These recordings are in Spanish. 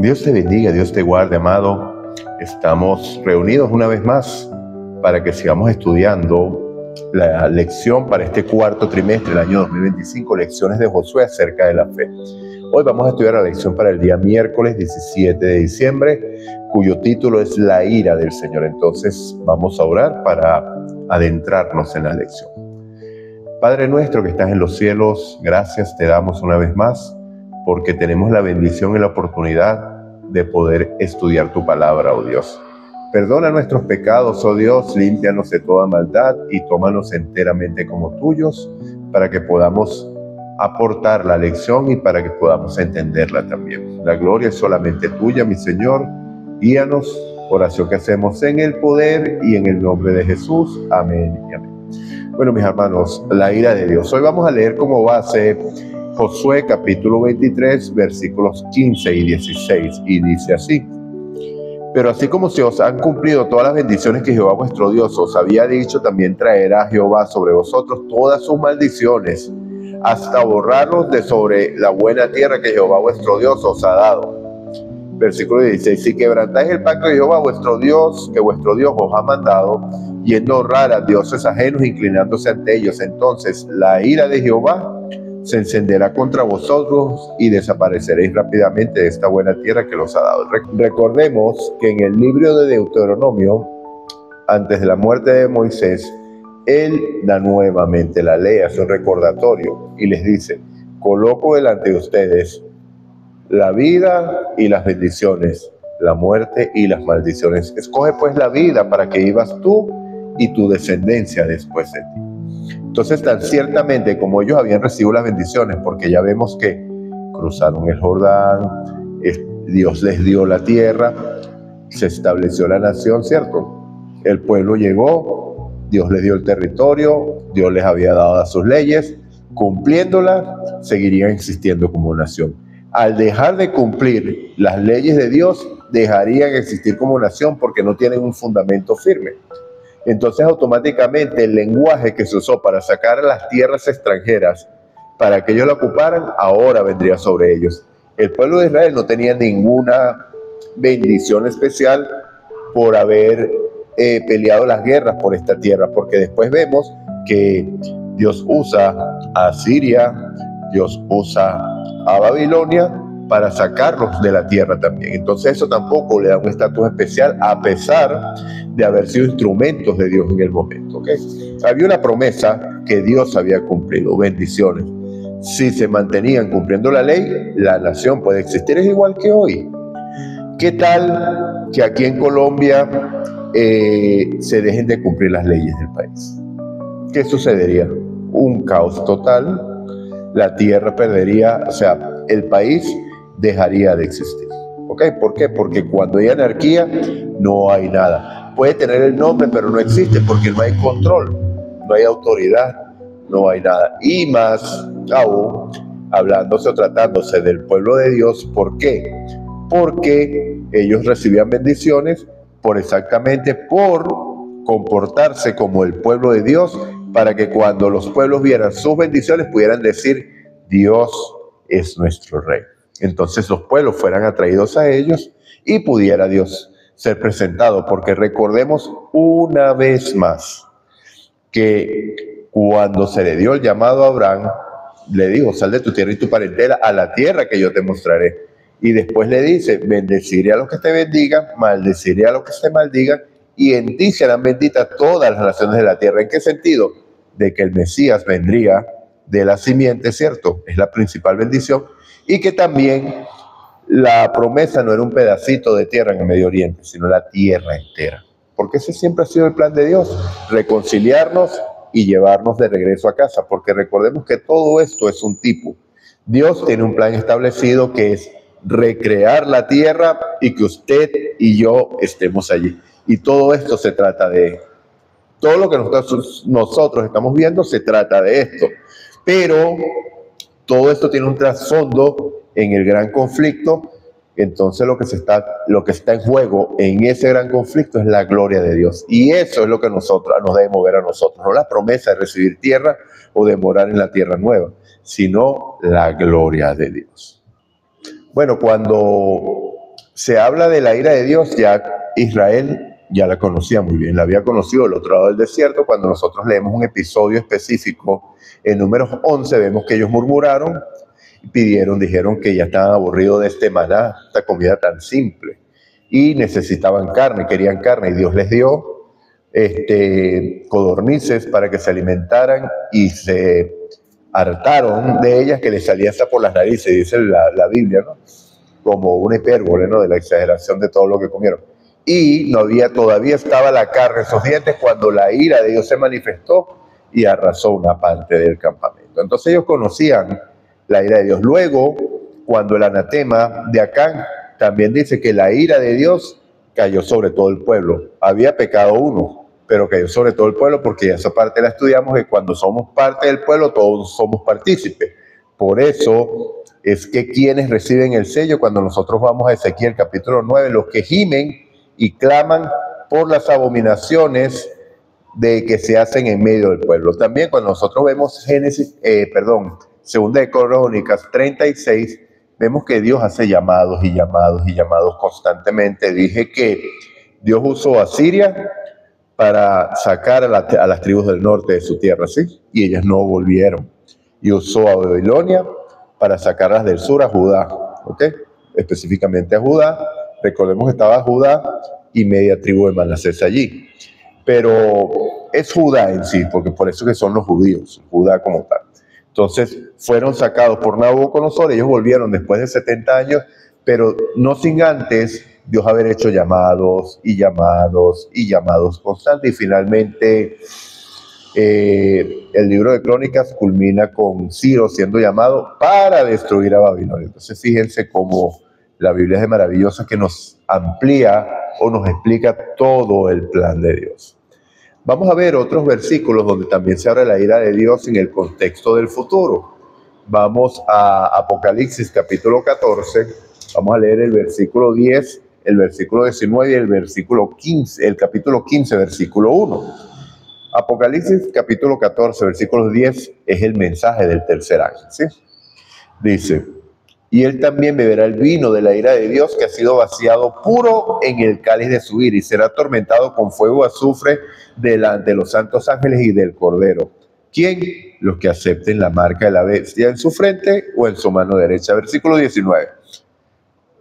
Dios te bendiga, Dios te guarde, amado. Estamos reunidos una vez más para que sigamos estudiando la lección para este cuarto trimestre del año 2025, lecciones de Josué acerca de la fe. Hoy vamos a estudiar la lección para el día miércoles 17 de diciembre, cuyo título es La ira del Señor. Entonces vamos a orar para adentrarnos en la lección. Padre nuestro que estás en los cielos, gracias te damos una vez más porque tenemos la bendición y la oportunidad de poder estudiar tu palabra, oh Dios. Perdona nuestros pecados, oh Dios, límpianos de toda maldad y tómanos enteramente como tuyos para que podamos aportar la lección y para que podamos entenderla también. La gloria es solamente tuya, mi Señor. Guíanos, oración que hacemos en el poder y en el nombre de Jesús. Amén y amén. Bueno, mis hermanos, la ira de Dios. Hoy vamos a leer como base Josué capítulo 23, versículos 15 y 16, y dice así: Pero así como se os han cumplido todas las bendiciones que Jehová vuestro Dios os había dicho, también traerá Jehová sobre vosotros todas sus maldiciones, hasta borrarlos de sobre la buena tierra que Jehová vuestro Dios os ha dado. Versículo 16: Si quebrantáis el pacto de Jehová vuestro Dios, que vuestro Dios os ha mandado, yendo a honrar a dioses ajenos, inclinándose ante ellos, entonces la ira de Jehová se encenderá contra vosotros y desapareceréis rápidamente de esta buena tierra que los ha dado. Recordemos que en el libro de Deuteronomio, antes de la muerte de Moisés, él da nuevamente la ley, hace un recordatorio y les dice: coloco delante de ustedes la vida y las bendiciones, la muerte y las maldiciones. Escoge pues la vida para que vivas tú y tu descendencia después de ti. Entonces, tan ciertamente como ellos habían recibido las bendiciones, porque ya vemos que cruzaron el Jordán, Dios les dio la tierra, se estableció la nación, ¿cierto? El pueblo llegó, Dios les dio el territorio, Dios les había dado sus leyes, cumpliéndolas, seguirían existiendo como nación. Al dejar de cumplir las leyes de Dios, dejarían de existir como nación porque no tienen un fundamento firme. Entonces automáticamente el lenguaje que se usó para sacar a las tierras extranjeras para que ellos la ocuparan, ahora vendría sobre ellos. El pueblo de Israel no tenía ninguna bendición especial por haber peleado las guerras por esta tierra, porque después vemos que Dios usa a Siria, Dios usa a Babilonia para sacarlos de la tierra también. Entonces eso tampoco le da un estatus especial, a pesar de haber sido instrumentos de Dios en el momento, ¿okay? Había una promesa que Dios había cumplido, bendiciones. Si se mantenían cumpliendo la ley, la nación puede existir. Es igual que hoy. ¿Qué tal que aquí en Colombia se dejen de cumplir las leyes del país? ¿Qué sucedería? Un caos total, la tierra perdería, o sea, el país dejaría de existir. ¿Ok? ¿Por qué? Porque cuando hay anarquía no hay nada. Puede tener el nombre, pero no existe porque no hay control, no hay autoridad, no hay nada. Y más aún, hablándose o tratándose del pueblo de Dios, ¿por qué? Porque ellos recibían bendiciones exactamente por comportarse como el pueblo de Dios, para que cuando los pueblos vieran sus bendiciones pudieran decir: Dios es nuestro rey. Entonces los pueblos fueran atraídos a ellos y pudiera Dios ser presentado, porque recordemos una vez más que cuando se le dio el llamado a Abraham, le dijo: sal de tu tierra y tu parentela a la tierra que yo te mostraré. Y después le dice: bendeciré a los que te bendigan, maldeciré a los que te maldigan, y en ti serán benditas todas las naciones de la tierra. ¿En qué sentido? De que el Mesías vendría de la simiente, ¿cierto? Es la principal bendición. Y que también la promesa no era un pedacito de tierra en el Medio Oriente, sino la tierra entera. Porque ese siempre ha sido el plan de Dios: reconciliarnos y llevarnos de regreso a casa. Porque recordemos que todo esto es un tipo. Dios tiene un plan establecido que es recrear la tierra y que usted y yo estemos allí. Y todo esto se trata de... Todo lo que nosotros estamos viendo se trata de esto. Pero todo esto tiene un trasfondo en el gran conflicto. Entonces lo que está en juego en ese gran conflicto es la gloria de Dios. Y eso es lo que nos debe mover a nosotros. No la promesa de recibir tierra o de morar en la tierra nueva, sino la gloria de Dios. Bueno, cuando se habla de la ira de Dios, ya Israel ya la conocía muy bien, la había conocido del otro lado del desierto. Cuando nosotros leemos un episodio específico en Números 11, vemos que ellos murmuraron y pidieron, dijeron que ya estaban aburridos de este maná, esta comida tan simple, y necesitaban carne, querían carne, y Dios les dio codornices para que se alimentaran y se hartaron de ellas, que les salía hasta por las narices, dice la Biblia, ¿no? Como una hipérbole, ¿no? De la exageración de todo lo que comieron. Y no había, todavía estaba la carne en sus dientes cuando la ira de Dios se manifestó y arrasó una parte del campamento. Entonces ellos conocían la ira de Dios. Luego, cuando el anatema de Acán también dice que la ira de Dios cayó sobre todo el pueblo. Había pecado uno, pero cayó sobre todo el pueblo, porque esa parte la estudiamos, que cuando somos parte del pueblo todos somos partícipes. Por eso es que quienes reciben el sello, cuando nosotros vamos a Ezequiel capítulo 9, los que gimen y claman por las abominaciones de que se hacen en medio del pueblo. También cuando nosotros vemos Segunda de Crónicas 36, vemos que Dios hace llamados y llamados y llamados constantemente. Dije que Dios usó a Siria para sacar a las tribus del norte de su tierra, ¿sí? Y ellas no volvieron. Y usó a Babilonia para sacarlas del sur a Judá, ¿ok? Específicamente a Judá. Recordemos que estaba Judá y media tribu de Manasés allí. Pero es Judá en sí, porque por eso que son los judíos, Judá como tal. Entonces fueron sacados por Nabucodonosor, ellos volvieron después de 70 años, pero no sin antes Dios haber hecho llamados y llamados y llamados constantes. Y finalmente el libro de Crónicas culmina con Ciro siendo llamado para destruir a Babilonia. Entonces fíjense cómo la Biblia es maravillosa, que nos amplía o nos explica todo el plan de Dios. Vamos a ver otros versículos donde también se habla de la ira de Dios en el contexto del futuro. Vamos a Apocalipsis capítulo 14, vamos a leer el versículo 10, el versículo 19 y el versículo 15, el capítulo 15, versículo 1. Apocalipsis capítulo 14, versículo 10 es el mensaje del tercer ángel, ¿sí? Dice: y él también beberá el vino de la ira de Dios, que ha sido vaciado puro en el cáliz de su ira, y será atormentado con fuego y azufre delante de los santos ángeles y del Cordero. ¿Quién? Los que acepten la marca de la bestia en su frente o en su mano derecha. Versículo 19.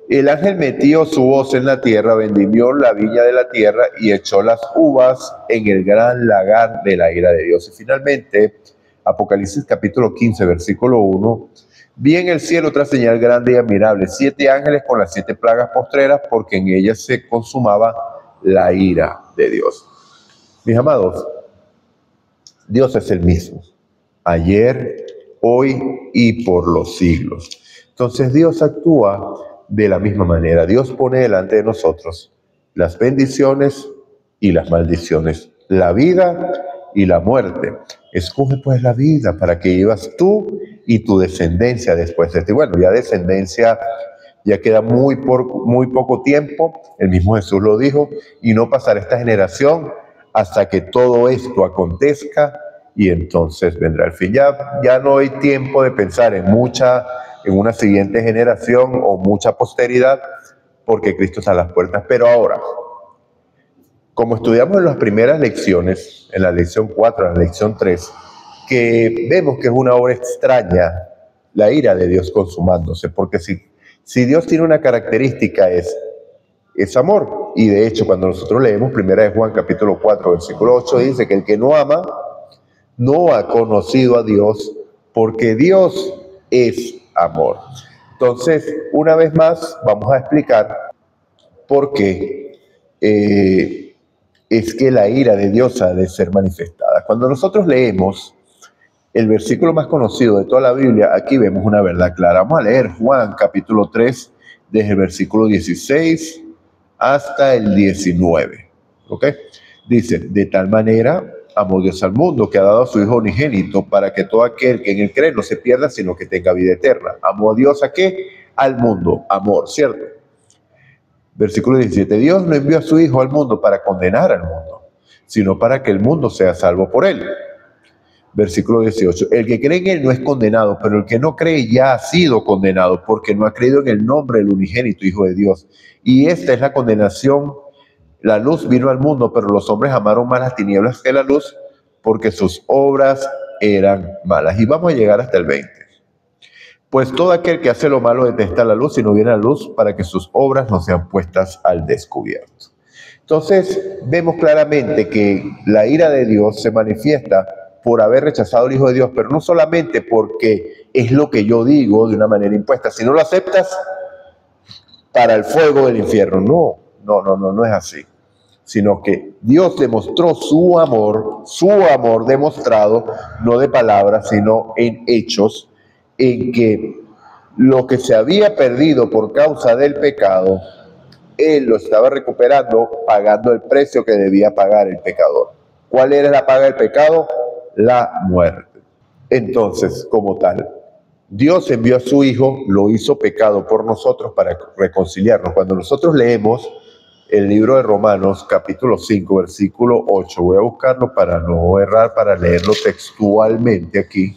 El ángel metió su hoz en la tierra, vendimió la viña de la tierra y echó las uvas en el gran lagar de la ira de Dios. Y finalmente, Apocalipsis capítulo 15, versículo 1. Vi en el cielo otra señal grande y admirable, 7 ángeles con las 7 plagas postreras, porque en ellas se consumaba la ira de Dios. Mis amados, Dios es el mismo, ayer, hoy y por los siglos. Entonces Dios actúa de la misma manera. Dios pone delante de nosotros las bendiciones y las maldiciones, la vida y la muerte. Escoge pues la vida para que vivas tú y tu descendencia después de ti. Bueno, ya descendencia ya queda muy poco tiempo, el mismo Jesús lo dijo, y no pasará esta generación hasta que todo esto acontezca, y entonces vendrá el fin. Ya no hay tiempo de pensar en una siguiente generación o mucha posteridad, porque Cristo está a las puertas. Pero ahora, como estudiamos en las primeras lecciones, en la lección 4, en la lección 3, que vemos que es una obra extraña la ira de Dios consumándose, porque si Dios tiene una característica es amor. Y de hecho, cuando nosotros leemos 1 de Juan capítulo 4, versículo 8, dice que el que no ama no ha conocido a Dios, porque Dios es amor. Entonces, una vez más, vamos a explicar por qué es que la ira de Dios ha de ser manifestada. Cuando nosotros leemos el versículo más conocido de toda la Biblia, aquí vemos una verdad clara. Vamos a leer Juan capítulo 3, desde el versículo 16 hasta el 19. ¿Ok? Dice: de tal manera amó Dios al mundo, que ha dado a su Hijo unigénito, para que todo aquel que en él cree no se pierda, sino que tenga vida eterna. ¿Amó a Dios a qué? Al mundo. Amor, ¿cierto? Versículo 17. Dios no envió a su Hijo al mundo para condenar al mundo, sino para que el mundo sea salvo por él. Versículo 18. El que cree en él no es condenado, pero el que no cree ya ha sido condenado porque no ha creído en el nombre del unigénito Hijo de Dios. Y esta es la condenación. La luz vino al mundo, pero los hombres amaron más las tinieblas que la luz porque sus obras eran malas. Y vamos a llegar hasta el 20. Pues todo aquel que hace lo malo detesta la luz y no viene a la luz para que sus obras no sean puestas al descubierto. Entonces vemos claramente que la ira de Dios se manifiesta por haber rechazado al Hijo de Dios, pero no solamente porque es lo que yo digo de una manera impuesta. Si no lo aceptas, para el fuego del infierno. No es así. Sino que Dios demostró su amor demostrado, no de palabras, sino en hechos, en que lo que se había perdido por causa del pecado, Él lo estaba recuperando pagando el precio que debía pagar el pecador. ¿Cuál era la paga del pecado? La muerte. Entonces, como tal, Dios envió a su Hijo, lo hizo pecado por nosotros para reconciliarnos. Cuando nosotros leemos el libro de Romanos, capítulo 5, versículo 8, voy a buscarlo para no errar, para leerlo textualmente aquí.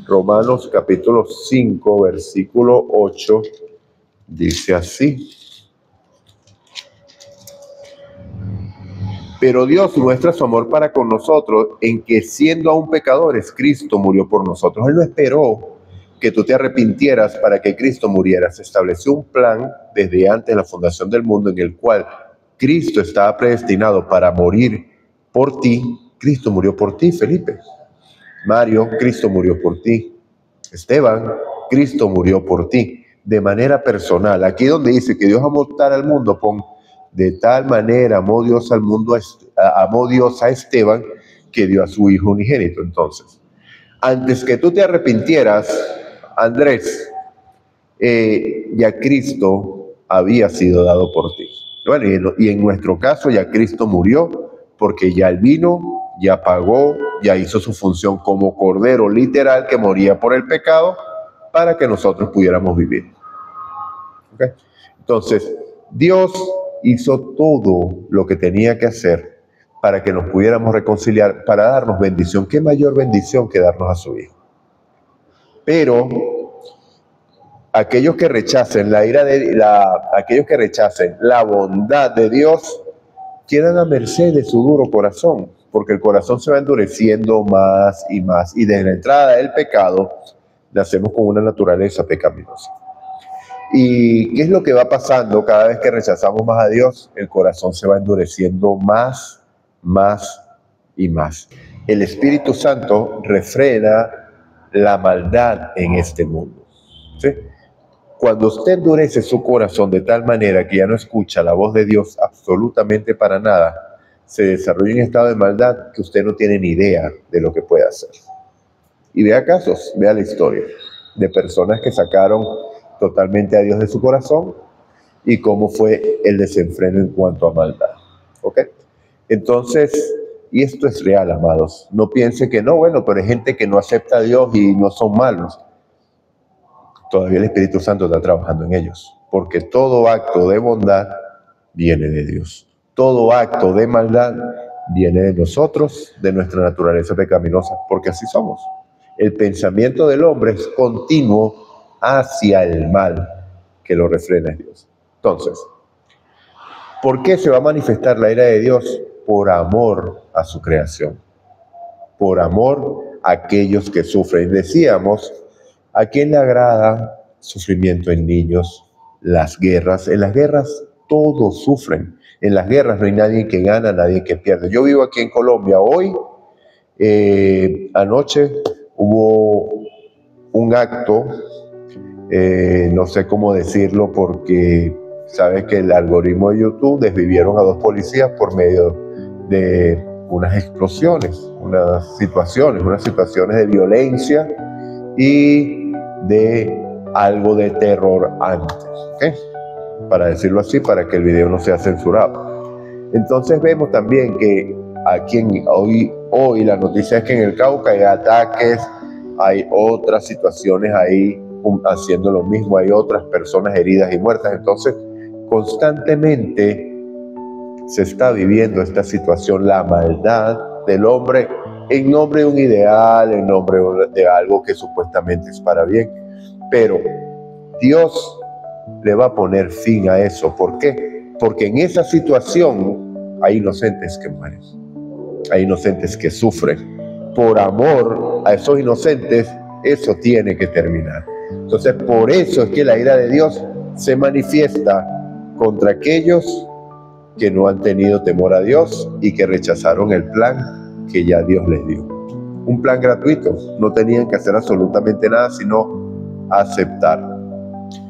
Romanos, capítulo 5, versículo 8, dice así. Pero Dios muestra su amor para con nosotros en que siendo aún pecadores, Cristo murió por nosotros. Él no esperó que tú te arrepintieras para que Cristo muriera. Se estableció un plan desde antes de la fundación del mundo en el cual Cristo estaba predestinado para morir por ti. Cristo murió por ti, Felipe. Mario, Cristo murió por ti. Esteban, Cristo murió por ti. De manera personal. Aquí donde dice que Dios amó tal al mundo, pon de tal manera amó Dios al mundo, amó Dios a Esteban, que dio a su Hijo unigénito. Entonces, antes que tú te arrepintieras, Andrés, ya Cristo había sido dado por ti. Bueno, y en nuestro caso ya Cristo murió, porque ya Él vino, ya pagó, ya hizo su función como cordero literal que moría por el pecado para que nosotros pudiéramos vivir. ¿Okay? Entonces, Dios hizo todo lo que tenía que hacer para que nos pudiéramos reconciliar, para darnos bendición. ¿Qué mayor bendición que darnos a su Hijo? Pero aquellos que rechacen aquellos que rechacen la bondad de Dios quedan a merced de su duro corazón, porque el corazón se va endureciendo más y más, y desde la entrada del pecado nacemos con una naturaleza pecaminosa. ¿Y qué es lo que va pasando cada vez que rechazamos más a Dios? El corazón se va endureciendo más y más. El Espíritu Santo refrena la maldad en este mundo. ¿Sí? Cuando usted endurece su corazón de tal manera que ya no escucha la voz de Dios absolutamente para nada, se desarrolla un estado de maldad que usted no tiene ni idea de lo que puede hacer. Y vea casos, vea la historia de personas que sacaron totalmente a Dios de su corazón y cómo fue el desenfreno en cuanto a maldad. ¿Ok? Entonces, y esto es real, amados. No piense que no, bueno, pero hay gente que no acepta a Dios y no son malos. Todavía el Espíritu Santo está trabajando en ellos, porque todo acto de bondad viene de Dios. Todo acto de maldad viene de nosotros, de nuestra naturaleza pecaminosa, porque así somos. El pensamiento del hombre es continuo hacia el mal, que lo refrena Dios. Entonces, ¿por qué se va a manifestar la ira de Dios? Por amor a su creación, por amor a aquellos que sufren. Decíamos, ¿a quién le agrada sufrimiento en niños? Las guerras. En las guerras todos sufren. En las guerras no hay nadie que gana, nadie que pierde. Yo vivo aquí en Colombia. Hoy, anoche, hubo un acto, no sé cómo decirlo, porque sabes que el algoritmo de YouTube desvivieron a 2 policías por medio de unas explosiones, unas situaciones de violencia y de algo de terror antes, ¿okay? Para decirlo así, para que el video no sea censurado. Entonces vemos también que aquí hoy la noticia es que en el Cauca hay ataques, hay otras situaciones ahí haciendo lo mismo, hay otras personas heridas y muertas. Entonces, constantemente se está viviendo esta situación. La maldad del hombre en nombre de un ideal, en nombre de algo que supuestamente es para bien. Pero Dios le va a poner fin a eso. ¿Por qué? Porque en esa situación hay inocentes que mueren, hay inocentes que sufren. Por amor a esos inocentes, eso tiene que terminar. Entonces, por eso es que la ira de Dios se manifiesta contra aquellos que no han tenido temor a Dios y que rechazaron el plan que ya Dios les dio. Un plan gratuito, no tenían que hacer absolutamente nada sino aceptar.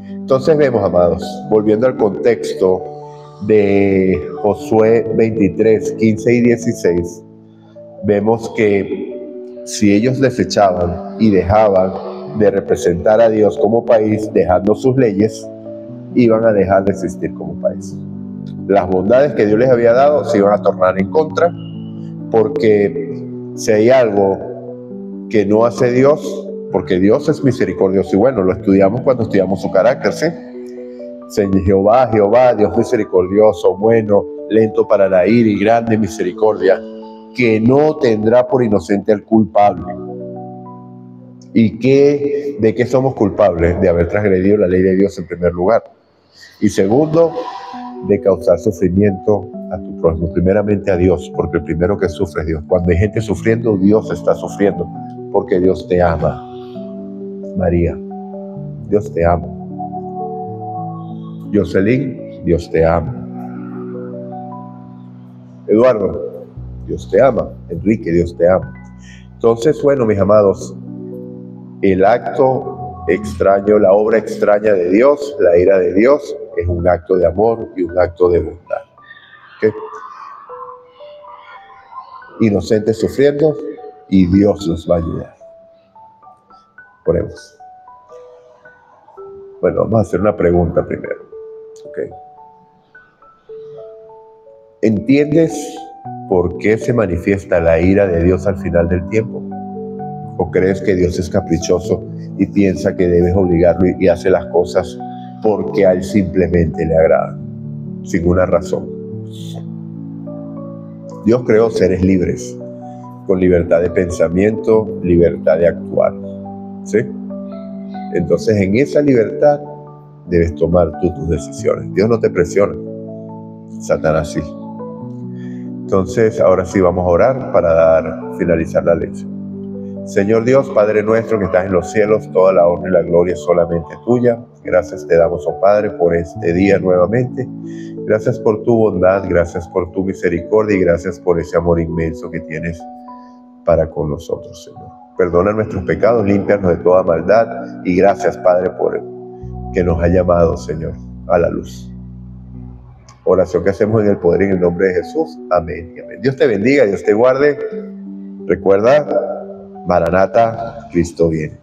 Entonces vemos, amados, volviendo al contexto de Josué 23, 15 y 16, vemos que si ellos desechaban y dejaban de representar a Dios como país, dejando sus leyes, iban a dejar de existir como país. Las bondades que Dios les había dado se iban a tornar en contra, porque si hay algo que no hace Dios, porque Dios es misericordioso y bueno, lo estudiamos cuando estudiamos su carácter, ¿sí? Jehová, Dios misericordioso, bueno, lento para la ira y grande misericordia, que no tendrá por inocente al culpable. ¿Y de qué somos culpables? De haber transgredido la ley de Dios en primer lugar. Y segundo, de causar sufrimiento a tu prójimo. Primeramente a Dios, porque el primero que sufre es Dios. Cuando hay gente sufriendo, Dios está sufriendo, porque Dios te ama. María, Dios te ama. Jocelyn, Dios te ama. Eduardo, Dios te ama. Enrique, Dios te ama. Entonces, bueno, mis amados, el acto extraño, la obra extraña de Dios, la ira de Dios, es un acto de amor y un acto de bondad. ¿Okay? Inocentes sufriendo y Dios los va a ayudar. Oremos. Bueno, vamos a hacer una pregunta primero. ¿Okay? ¿Entiendes por qué se manifiesta la ira de Dios al final del tiempo? ¿O crees que Dios es caprichoso y piensa que debes obligarlo y hace las cosas porque a Él simplemente le agrada, sin una razón? Dios creó seres libres, con libertad de pensamiento, libertad de actuar, ¿sí? Entonces, en esa libertad debes tomar tú tus decisiones. Dios no te presiona, Satanás sí. Entonces, ahora sí vamos a orar para finalizar la lección. Señor Dios, Padre nuestro que estás en los cielos, toda la honra y la gloria es solamente tuya. Gracias te damos, oh Padre, por este día nuevamente. Gracias por tu bondad, gracias por tu misericordia y gracias por ese amor inmenso que tienes para con nosotros, Señor. Perdona nuestros pecados, límpianos de toda maldad y gracias, Padre, por que nos ha llamado, Señor, a la luz. Oración que hacemos en el poder y en el nombre de Jesús. Amén y amén. Dios te bendiga, Dios te guarde. Recuerda, Maranata, Cristo viene.